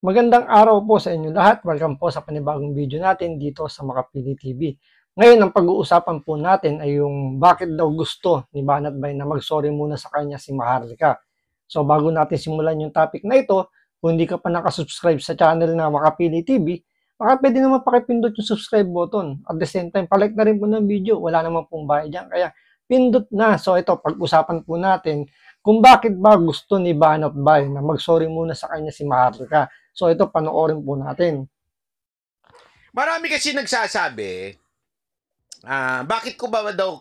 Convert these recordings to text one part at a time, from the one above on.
Magandang araw po sa inyo lahat. Welcome po sa panibagong video natin dito sa Makapili TV. Ngayon, ang pag-uusapan po natin ay yung bakit daw gusto ni Banat Bay na mag-sorry muna sa kanya si Maharlika. So bago natin simulan yung topic na ito, kung hindi ka pa nakasubscribe sa channel na Makapili TV, baka pwede naman pakipindot yung subscribe button. At the same time, palike na rin po ng video. Wala naman pong bayad dyan. Kaya pindot na. So ito, pag-usapan po natin kung bakit ba gusto ni Banat Bay na mag-sorry muna sa kanya si Maharlika. So ito, panoorin po natin. Marami kasi nagsasabi, bakit ko ba daw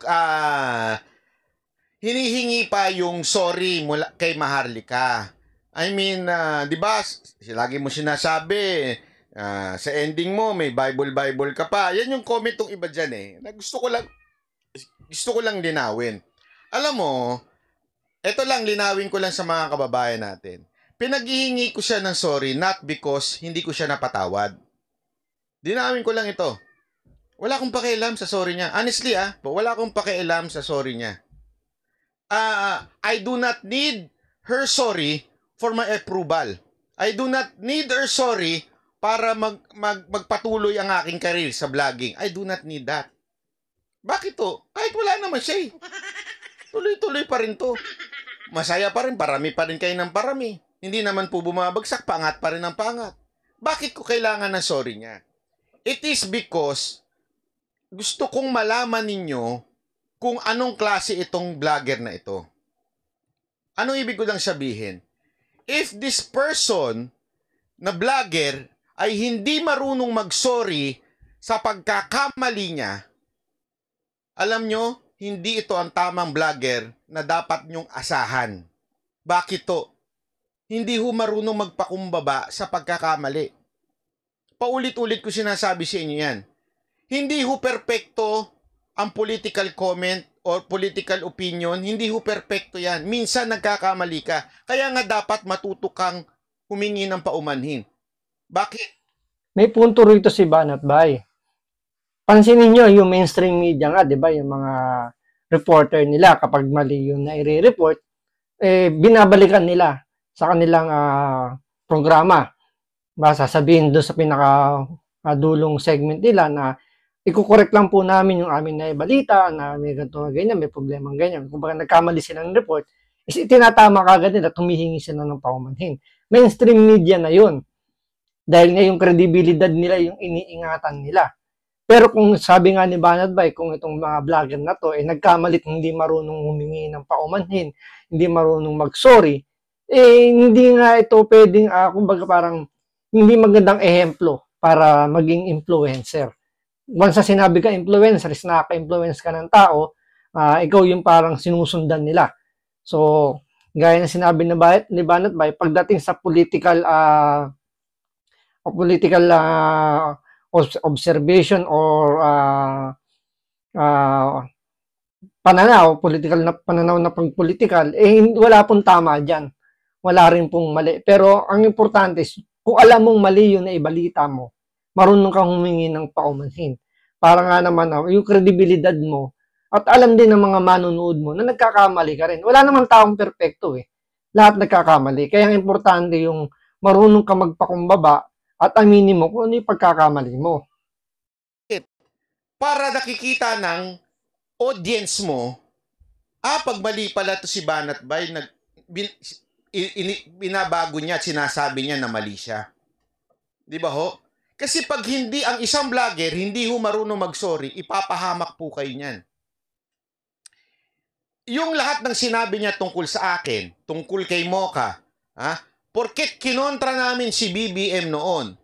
hinihingi pa yung sorry mula kay Maharlika? I mean, 'di ba? Lagi mo sinasabi, sa ending mo may Bible ka pa. Yan yung comment ng iba diyan eh. Na gusto ko lang linawin. Alam mo, eto lang linawin ko lang sa mga kababayan natin. Pinaghihingi ko siya ng sorry not because hindi ko siya napatawad. Dinawin ko lang ito. Wala akong pakialam sa sorry niya. Honestly, wala akong pakialam sa sorry niya. I do not need her sorry for my approval. I do not need her sorry para magpatuloy ang aking career sa vlogging. I do not need that. Bakit to? Kahit wala naman siya eh. Tuloy-tuloy pa rin to. Masaya pa rin, parami pa rin kayo ng parami. Hindi naman po bumabagsak, pangat pa rin ang pangat. Bakit ko kailangan ng sorry niya? It is because gusto kong malaman ninyo kung anong klase itong vlogger na ito. Anong ibig ko lang sabihin? If this person na vlogger ay hindi marunong mag-sorry sa pagkakamali niya, alam nyo, hindi ito ang tamang vlogger na dapat nyong asahan. Bakit to? Hindi ho marunong magpakumbaba sa pagkakamali. Paulit-ulit ko sinasabi sa inyo yan. Hindi ho perpekto ang political comment or political opinion. Hindi ho perpekto yan. Minsan nagkakamali ka. Kaya nga dapat matuto kang humingi ng paumanhin. Bakit? May punto rito si Banat Bay. Pansinin nyo, yung mainstream media nga, di ba, yung mga reporter nila, kapag mali yung nai-report, binabalikan nila sa kanilang programa. Sasabihin doon sa pinakadulong segment nila na ikukorek lang po namin yung aming naibalita na may ganito na ganyan, may problema ganyan. Kung baka nagkamali sila ng report, is itinatama kagad nila, tumihingi sila ng paumanhin. Mainstream media na yun. Dahil nga yung kredibilidad nila yung iniingatan nila. Pero kung sabi nga ni Banat Bay, kung itong mga vlogger na to, nagkamalit, hindi marunong humingi ng paumanhin, hindi marunong mag-sorry, hindi nga ito pwedeng, kumbaga parang, hindi magandang ehemplo para maging influencer. Once na sinabi ka influencer, is nakaka-influence ka ng tao, ikaw yung parang sinusundan nila. So, gaya na sinabi ni Banat Bay, pagdating sa political observation or political na pananaw na pag-political, wala pong tama dyan. Wala rin pong mali. Pero ang importante is, kung alam mong mali yun na ibalita mo, marunong kang humingi ng paumanhin. Para nga naman, yung kredibilidad mo, at alam din ng mga manonood mo na nagkakamali ka rin. Wala namang taong perpekto eh. Lahat nagkakamali. Kaya ang importante yung marunong ka magpakumbaba at aminin mo kung ano yung pagkakamali mo. Para nakikita ng audience mo, pag mali pala to si Banat Bay, binabago niya at sinasabi niya na mali siya. Di ba ho? Kasi pag hindi ang isang vlogger, hindi ho marunong mag-sorry, ipapahamak po kayo niyan. Yung lahat ng sinabi niya tungkol sa akin, tungkol kay Mocha, porket kinontra namin si BBM noon,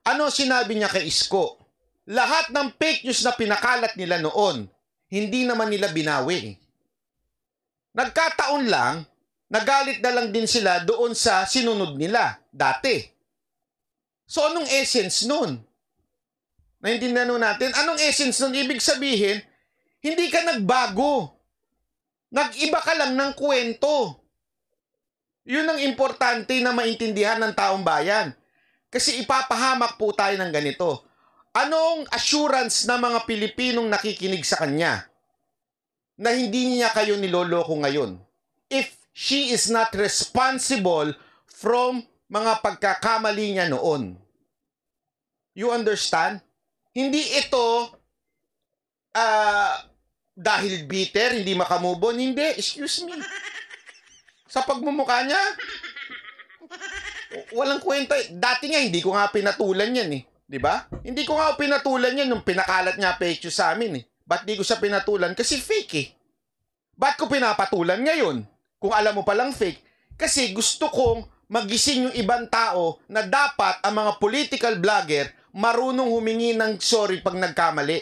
ano sinabi niya kay Isko? Lahat ng fake news na pinakalat nila noon, hindi naman nila binawi. Nagkataon lang, nagalit na lang din sila doon sa sinunod nila dati. So, anong essence nun? Naintindihan natin? Anong essence nun? Ibig sabihin, hindi ka nagbago. Nag-iba ka lang ng kwento. Yun ang importante na maintindihan ng taong bayan. Kasi ipapahamak po tayo ng ganito. Anong assurance na mga Pilipinong nakikinig sa kanya na hindi niya kayo niloloko ngayon? If she is not responsible from mga pagkakamali niya noon. You understand? Hindi ito dahil bitter, hindi makamove on. Hindi, excuse me. Sa pagmumukha niya, walang kwenta. Dati nga, hindi ko nga pinatulan yan eh. Diba? Hindi ko nga pinatulan yan nung pinakalat niya fake news sa amin eh. Ba't di ko siya pinatulan? Kasi fake eh. Ba't ko pinapatulan ngayon? Kung alam mo palang fake. Kasi gusto kong magising yung ibang tao na dapat ang mga political vlogger marunong humingi ng sorry pag nagkamali.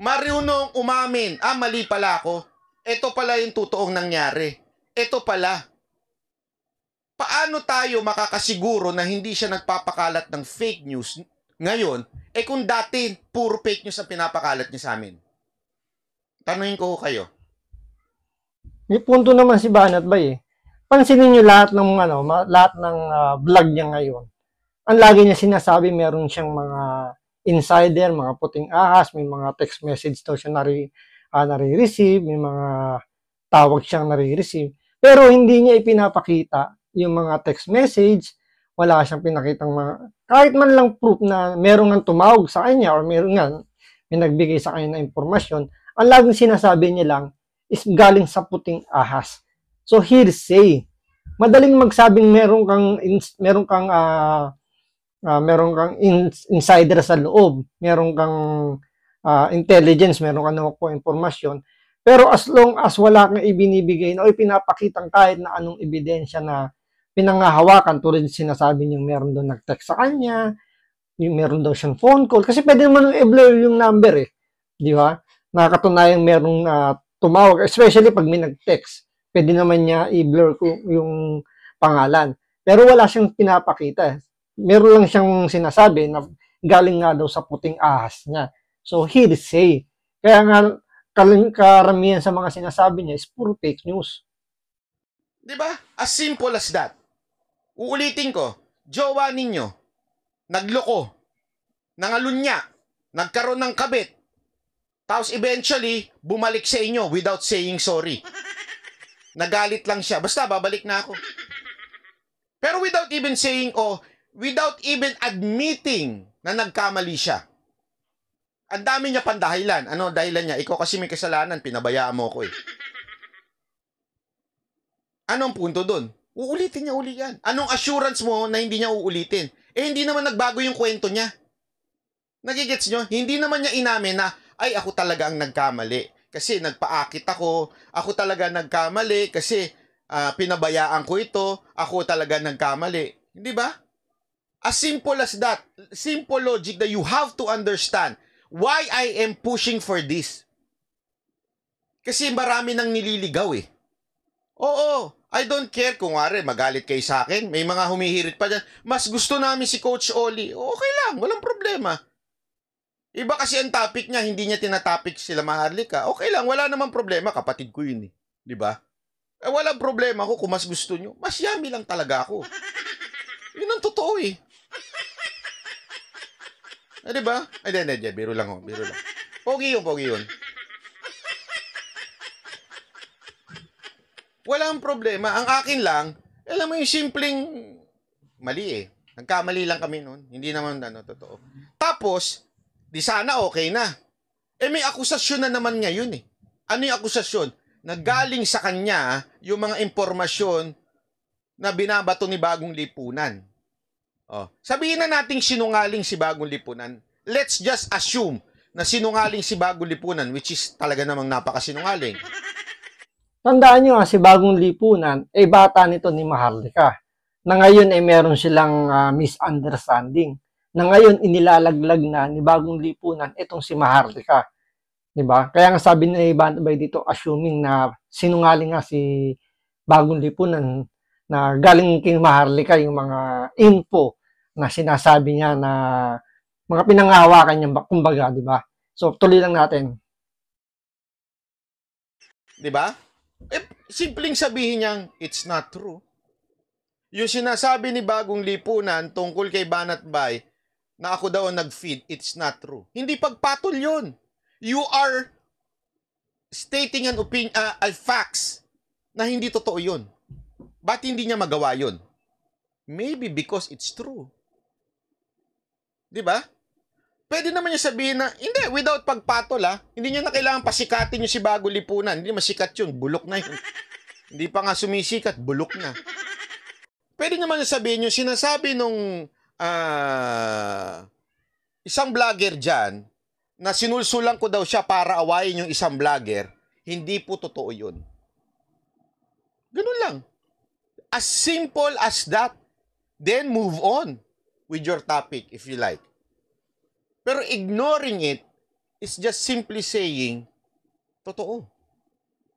Marunong umamin, mali pala ako. Ito pala yung totoong nangyari. Ito pala. Paano tayo makakasiguro na hindi siya nagpapakalat ng fake news ngayon, kung dati puro fake news ang pinapakalat niya sa amin? Tanungin ko kayo. May punto naman si Banat Bay eh. Pansinin niyo lahat ng vlog niya ngayon. Ang lagi niya sinasabi, meron siyang mga insider, mga puting ahas, may mga text message daw siya nare-receive, may mga tawag siyang nare-receive. Pero hindi niya ipinapakita yung mga text message, wala siyang pinakitang kahit man lang proof na meron nga tumawag sa kanya or meron nga may nagbigay sa kanya ng impormasyon. Ang laging sinasabi niya lang is galing sa puting ahas. So hearsay. Madaling magsabing meron kang insider sa loob, meron kang intelligence, meron kang nakukuha impormasyon. Pero as long as wala kang ibinibigay o ipinapakitang kahit na anong ebidensya na pinangahawakan, tulad sinasabi niyo meron doon nag-text sa kanya, yung meron daw siyang phone call, kasi pwede naman i-blur yung number eh, di ba? Nakakatunayan merong tumawag, especially pag may nag-text, pwede naman niya i-blur yung pangalan. Pero wala siyang pinapakita. Meron lang siyang sinasabi na galing nga daw sa puting ahas niya. So, hearsay. Kaya nga, karamihan sa mga sinasabi niya is puro fake news. Diba? As simple as that. Uulitin ko, jowa ninyo, nagloko, nangalunya, nagkaroon ng kabit, tapos eventually, bumalik sa inyo without saying sorry. Nagalit lang siya. Basta, babalik na ako. Pero without even saying, without even admitting na nagkamali siya. Ang dami niya pandahilan. Ano dahilan niya? Ikaw kasi may kasalanan, pinabayaan mo ko eh. Anong punto doon? Uulitin niya uli yan. Anong assurance mo na hindi niya uulitin? Hindi naman nagbago yung kwento niya. Nagigets nyo? Hindi naman niya inamin na, ay ako talaga ang nagkamali. Kasi nagpaakit ako talaga nagkamali kasi pinabayaan ko ito, ako talaga nagkamali. Hindi ba? As simple as that. Simple logic that you have to understand why I am pushing for this. Kasi marami nang nililigaw eh. Oo, I don't care kung magalit kayo sa akin. May mga humihirit pa dyan. Mas gusto namin si Coach Oli. Okay lang, walang problema. Iba kasi ang topic niya, hindi niya tinatopic sila Maharlika. Okay lang, wala namang problema. Kapatid ko yun eh. Diba? Walang problema ako kung mas gusto nyo. Mas yummy lang talaga ako. Yun ang totoo eh. Diba? Hindi, biro lang ho, biro lang. Pogi yun. Walang problema. Ang akin lang, alam mo yung simpleng mali eh. Nagkamali lang kami noon. Hindi naman totoo. Tapos, di sana okay na. May akusasyon na naman ngayon eh. Ano yung akusasyon? Nagaling sa kanya yung mga impormasyon na binabato ni Bagong Lipunan. Sabihin na nating sinungaling si Bagong Lipunan. Let's just assume na sinungaling si Bagong Lipunan, which is talaga namang napakasinungaling. Tandaan nyo si Bagong Lipunan, bata nito ni Maharlika. Na ngayon meron silang misunderstanding. Na ngayon inilalaglag na ni Bagong Lipunan itong si Maharlika. Diba? Kaya nga sabi ni Banat dito, assuming na sinungaling nga si Bagong Lipunan na galing kay Maharlika yung mga info na sinasabi niya na mga pinangahawakan niya, kumbaga, diba? So, tuloy lang natin. Diba? Simpleng sabihin niyang, it's not true. Yung sinasabi ni Bagong Lipunan tungkol kay Banat Bay, na ako daw nag-feed, it's not true. Hindi pagpatol yun. You are stating an opinion, facts na hindi totoo yun. Ba't hindi niya magawa yun? Maybe because it's true. Di ba? Pwede naman niya sabihin na, hindi, without pagpatol hindi niya na kailangan pasikatin yung si Bago Lipunan. Hindi masikat yun, bulok na yun. Hindi pa nga sumisikat, bulok na. Pwede naman niya sabihin yung sinasabi nung isang vlogger dyan, na sinulsulan ko daw siya para awayin yung isang vlogger, hindi po totoo yun. Ganun lang. As simple as that. Then move on with your topic if you like. Pero ignoring it is just simply saying, totoo.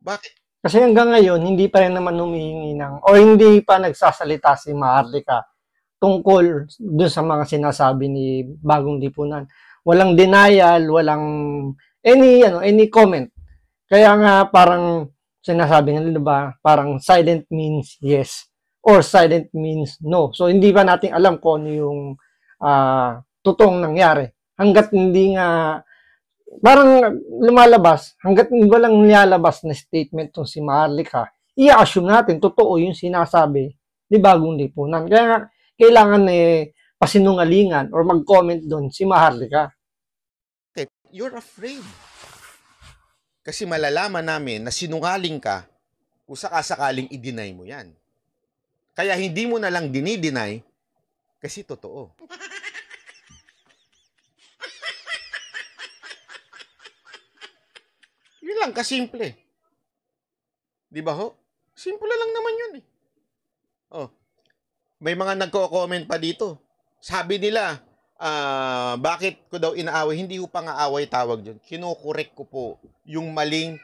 Bakit? Kasi hanggang ngayon, hindi pa rin naman humihingi ng, o hindi pa nagsasalita si Maharlika tungkol dun sa mga sinasabi ni Bagong Lipunan. Walang denial, walang any comment. Kaya nga parang sinasabi nga nila ba, parang silent means yes or silent means no. So hindi pa natin alam kung ano yung totoong nangyari. Hanggat hindi nga parang lumalabas, hanggat walang nilalabas na statement tong si Maharlika, i-assume natin totoo yung sinasabi ni Bagong Lipunan. Kaya nga kailangan pasinungalingan or mag-comment doon si Maharlika. Okay, you're afraid. Kasi malalaman namin na sinungaling ka kung sakasakaling i-deny mo yan. Kaya hindi mo na lang dinideny kasi totoo. Yun lang, kasimple. Di ba ho? Simple lang naman yun may mga nagko-comment pa dito. Sabi nila, bakit ko daw inaaway? Hindi ko pa nga away tawag dyan. Kinukorek ko po yung maling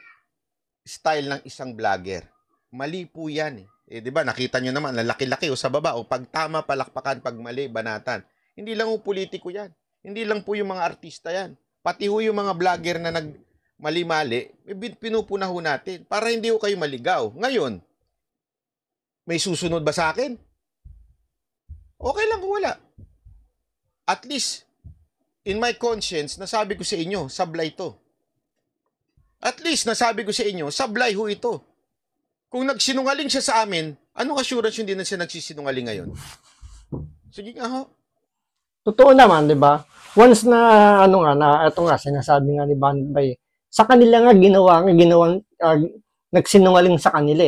style ng isang vlogger. Mali po yan di ba, nakita nyo naman, lalaki-laki sa baba. Pag tama, palakpakan. Pag mali, banatan. Hindi lang politiko yan. Hindi lang po yung mga artista yan. Pati yung mga vlogger na nagmali-mali, pinupuna natin para hindi kayo maligaw. Ngayon, may susunod ba sa akin? Okay lang kung wala. At least, in my conscience, nasabi ko sa inyo, sablay to. At least, nasabi ko sa inyo, sablay ho ito. Kung nagsinungaling siya sa amin, anong assurance hindi na siya nagsisinungaling ngayon? Sige nga ho. Totoo naman, di ba? Once na, ito nga, sinasabi nga ni Banbay, sa kanila nga nagsinungaling sa kanila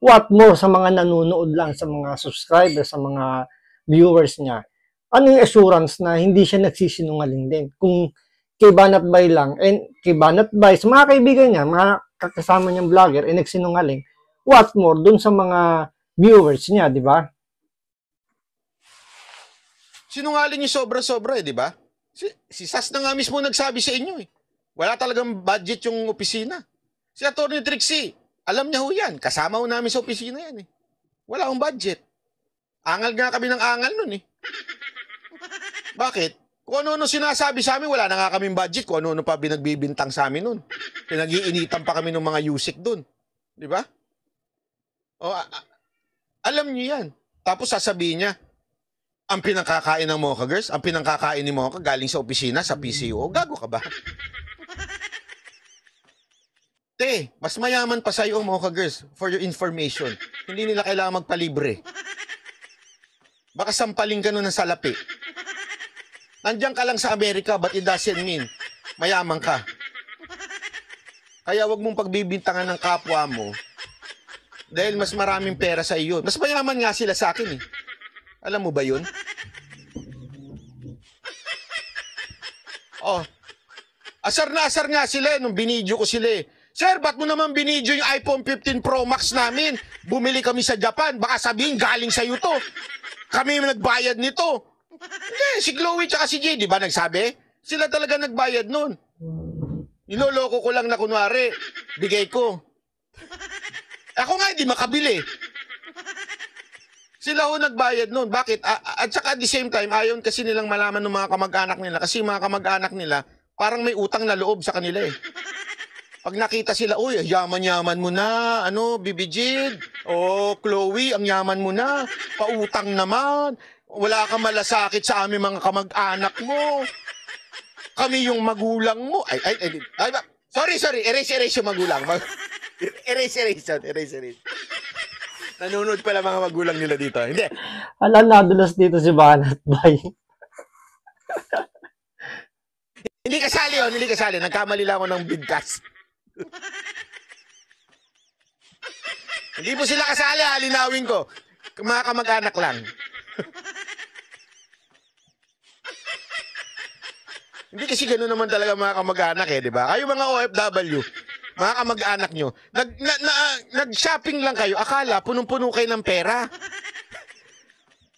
What more sa mga nanonood lang, sa mga subscribers, sa mga viewers niya? Ano yung assurance na hindi siya nagsisinungaling din? Kung kay Banat Bay lang, kay Banat Bay, sa mga kaibigan niya, mga kakasama niyang vlogger, nagsinungaling, what more dun sa mga viewers niya, di ba? Sinungaling yung sobra-sobra di ba? Si Sas na nga mismo nagsabi sa inyo Wala talagang budget yung opisina. Si Atty. Trixie, alam niya ho yan. Kasama ho namin sa opisina yan Wala akong budget. Angal nga kami ng angal nun Bakit? Kung ano-ano sinasabi sa amin, wala na nga kaming budget. Kung ano-ano pa binagbibintang sa amin nun. Pinag-iinitan pa kami ng mga yusik dun. Di ba? Alam niyo yan. Tapos sasabihin niya, ang pinangkakain ng Mocha Girls, ang pinangkakain ni Mocha galing sa opisina, sa PCO. Gago ka ba? Mas mayaman pa sa'yo ang Mocha Girls, for your information. Hindi nila kailangan magpalibre. Baka sampaling ka nun ng salapi. Nandiyan ka lang sa Amerika, but it doesn't mean mayaman ka. Kaya wag mong pagbibintangan ng kapwa mo dahil mas maraming pera sa iyo. Mas mayaman nga sila sa akin Alam mo ba yun? Asar na asar nga sila nung binidyo ko sila Sir, ba't mo naman binidyo yung iPhone 15 Pro Max namin? Bumili kami sa Japan. Baka sabihin, galing sa'yo to. Kami nagbayad nito. Hindi, si Chloe tsaka si Jay, di ba nagsabi? Sila talaga nagbayad nun. Niloloko ko lang na kunwari, bigay ko. Ako nga, hindi makabili. Sila ho nagbayad nun. Bakit? At saka at the same time, ayon kasi nilang malaman ng mga kamag-anak nila. Kasi mga kamag-anak nila, parang may utang na loob sa kanila eh. Pag nakita sila, uy, yaman-yaman mo na, ano, Bibijid, Chloe, ang yaman mo na, pautang naman, wala kang malasakit sa aming mga kamag-anak mo. Kami yung magulang mo. Sorry, erase yung magulang. Erase. Nanonood pala mga magulang nila dito. Hindi. Alam, nadulas dito si Banat Bay. Hindi kasali yun, hindi kasali. Nagkamali lang ako ng bidcast. Hindi po sila kasali, linawin ko. Mga kamag-anak lang. Hindi kasi gano'n naman talaga mga kamag-anak di ba? Kayo mga OFW, mga kamag-anak nyo, nag-shopping lang kayo, akala punong-puno kayo ng pera.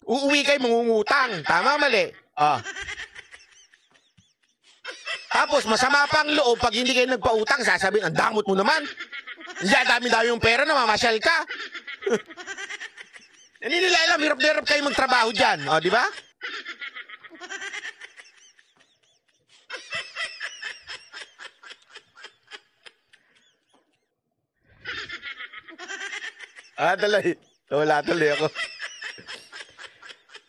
Uuwi kayo mangungutang. Tama, mali? Tapos, masama pang loob, pag hindi kayo nagpautang, sasabihin, ang damot mo naman. Diyan, dami-dami yung pera na mamasyal ka. Hindi nila alam, hirap na hirap kayo magtrabaho dyan. Di ba? Wala tuloy ako.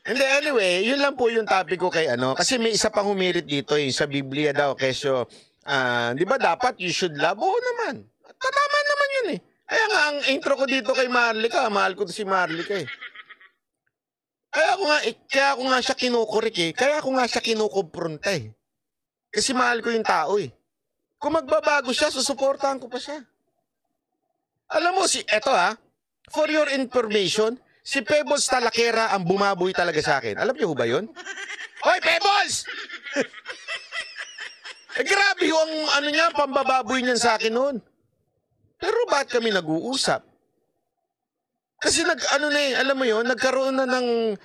Hindi, anyway, yun lang po yung topic ko kay kasi may isa pang humirit dito sa Biblia daw, kesyo, di ba dapat you should love? Oo naman. Tama naman yun Kaya nga, ang intro ko dito kay Marlica, mahal ko to si Marlica Kaya ako nga siya kinukurik Kaya ako nga siya kinukumpronta Kasi mahal ko yung tao Kung magbabago siya, susuportahan ko pa siya. Alam mo, eto for your information, si Pebbles Talakera ang bumaboy talaga sa akin. Alam niyo ba yun? Hoy, Pebbles! Grabe yung pambababoy niyan sa akin noon. Pero bakit kami nag-uusap? Kasi alam mo yun, nagkaroon na ng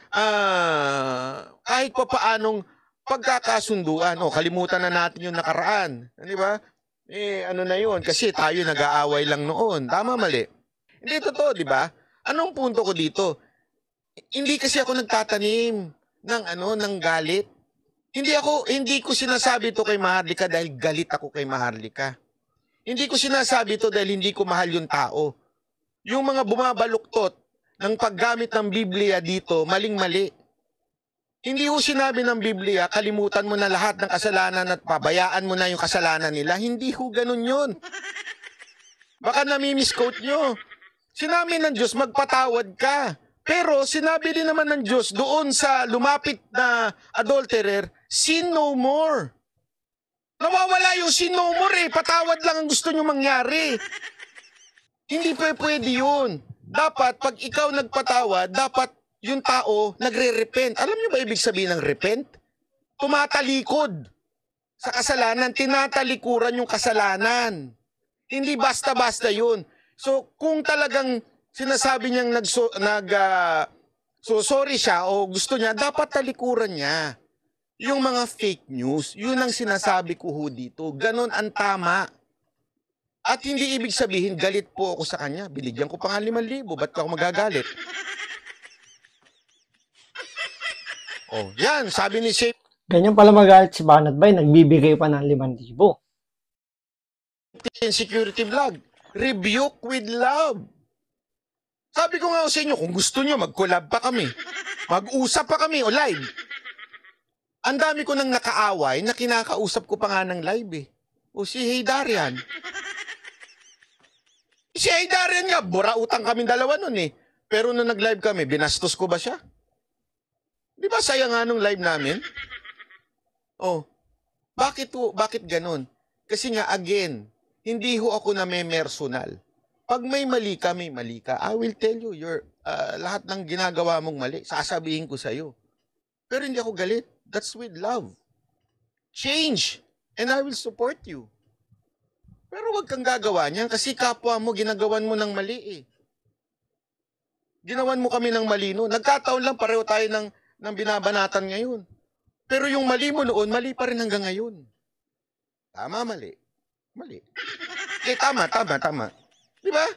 kahit pa paanong pagkakasunduan. Kalimutan na natin yung nakaraan. Di ba? Na yun? Kasi tayo nag-aaway lang noon. Tama, mali? Hindi totoo, di ba? Anong punto ko dito? Hindi kasi ako nagtatanim ng galit. Hindi ko sinasabi to kay Maharlika dahil galit ako kay Maharlika. Hindi ko sinasabi to dahil hindi ko mahal yung tao. Yung mga bumabaluktot ng paggamit ng Biblia dito, maling-mali. Hindi ko sinabi ng Biblia, kalimutan mo na lahat ng kasalanan at pabayaan mo na yung kasalanan nila. Hindi ho ganun yun. Baka nami-misquote nyo. Sinabi ng Diyos, magpatawad ka. Pero sinabi din naman ng Diyos doon sa lumapit na adulterer, sin no more. Nawawala yung sin no more Patawad lang ang gusto nyo mangyari. Hindi pwede yun. Dapat, pag ikaw nagpatawad, dapat yung tao nagre-repent. Alam nyo ba ibig sabihin ng repent? Tumatalikod sa kasalanan, tinatalikuran yung kasalanan. Hindi basta-basta yun. So, kung talagang sinasabi niyang sorry siya o gusto niya, dapat talikuran niya. Yung mga fake news, yun ang sinasabi ko dito. Ganon ang tama. At hindi ibig sabihin, galit po ako sa kanya. Binigyan ko pa nga 5,000. Ba't ako magagalit? Yan, sabi ni Shape. Ganyan pala magalit si Banat Bay, nagbibigay pa ng 5,000. Security vlog. Rebuke with love. Sabi ko nga sa inyo, kung gusto nyo, mag-collab pa kami. Mag-usap pa kami o live. Ang dami ko nang nakaaway na kinakausap ko pa nga ng live si Hey Darian. Si Hey Darian nga, bura utang kami dalawa nun Pero nung nag-live kami, binastos ko ba siya? Di ba sayang nga nung live namin? Bakit ganun? Kasi nga, again, hindi ho ako na may personal. Pag may mali ka, I will tell you, lahat ng ginagawa mong mali, sasabihin ko sa'yo. Pero hindi ako galit. That's with love. Change, and I will support you. Pero wag kang gagawa niyan kasi kapwa mo, ginagawan mo ng mali Ginawan mo kami ng mali noon. Nagkataon lang pareho tayo ng binabanatan ngayon. Pero yung mali mo noon, mali pa rin hanggang ngayon. Tama, mali. Mali. Tama. Di ba?